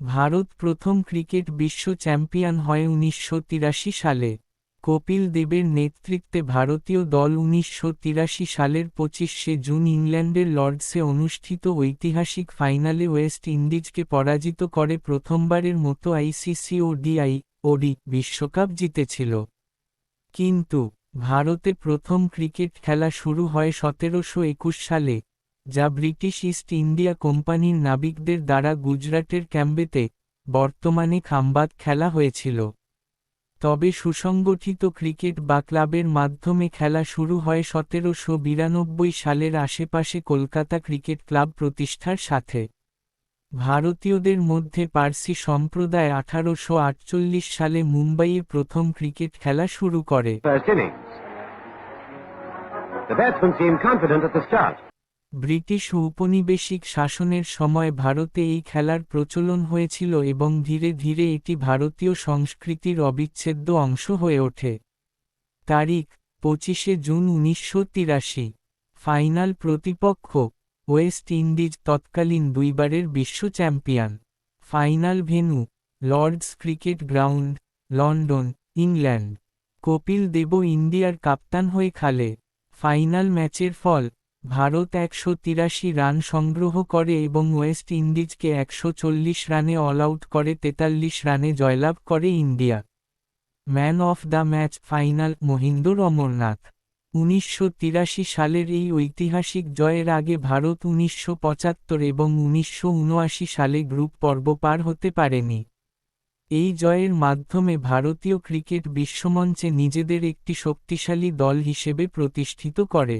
ভারত প্রথম ক্রিকেট বিশ্ব চ্যাম্পিয়ন হয় ১৯৮৩ সালে। কপিল দেবের নেতৃত্বে ভারতীয় দল ১৯৮৩ সালের ২৫শে জুন ইংল্যান্ডের লর্ডসে অনুষ্ঠিত ঐতিহাসিক ফাইনালে ওয়েস্ট ইন্ডিজকে পরাজিত করে প্রথমবারের মতো আইসিসি ওডি বিশ্বকাপ জিতেছিল। কিন্তু ভারতে প্রথম ক্রিকেট খেলা শুরু হয় ১৭২১ সালে, যা ব্রিটিশ ইস্ট ইন্ডিয়া কোম্পানির নাবিকদের দ্বারা গুজরাটের ক্যাম্বেতে, বর্তমানে খাম্বাত খেলা হয়েছিল। তবে সুসংগঠিত ক্রিকেট বা ক্লাবের মাধ্যমে খেলা শুরু হয় ১৭৯২ সালের আশেপাশে কলকাতা ক্রিকেট ক্লাব প্রতিষ্ঠার সাথে। ভারতীয়দের মধ্যে পার্সি সম্প্রদায় ১৮৪৮ সালে মুম্বাইয়ে প্রথম ক্রিকেট খেলা শুরু করে। ব্রিটিশ ঔপনিবেশিক শাসনের সময় ভারতে এই খেলার প্রচলন হয়েছিল এবং ধীরে ধীরে এটি ভারতীয় সংস্কৃতির অবিচ্ছেদ্য অংশ হয়ে ওঠে। তারিখ: ২৫শে জুন ১৯৮৩। ফাইনাল প্রতিপক্ষ: ওয়েস্ট ইন্ডিজ, তৎকালীন দুইবারের বিশ্ব champion. Final venue: Lord's cricket ground, London, England. Kapil Dev ইন্ডিয়ার কাপ্তান হয়ে খেলে। ফাইনাল ম্যাচের ফল: ভারত ১৮৩ রান সংগ্রহ করে এবং ওয়েস্ট ইন্ডিজকে ১৪০ রানে অল আউট করে ৪৩ রানে জয়লাভ করে India. Man of the match final: Mohinder Amarnath. ১৯৮৩ সালের এই ঐতিহাসিক জয়ের আগে ভারত ১৯৭৫ এবং ১৯৭৯ সালে গ্রুপ পর্ব পার হতে পারেনি। এই জয়ের মাধ্যমে ভারতীয় ক্রিকেট বিশ্বমঞ্চে নিজেদের একটি শক্তিশালী দল হিসেবে প্রতিষ্ঠিত করে।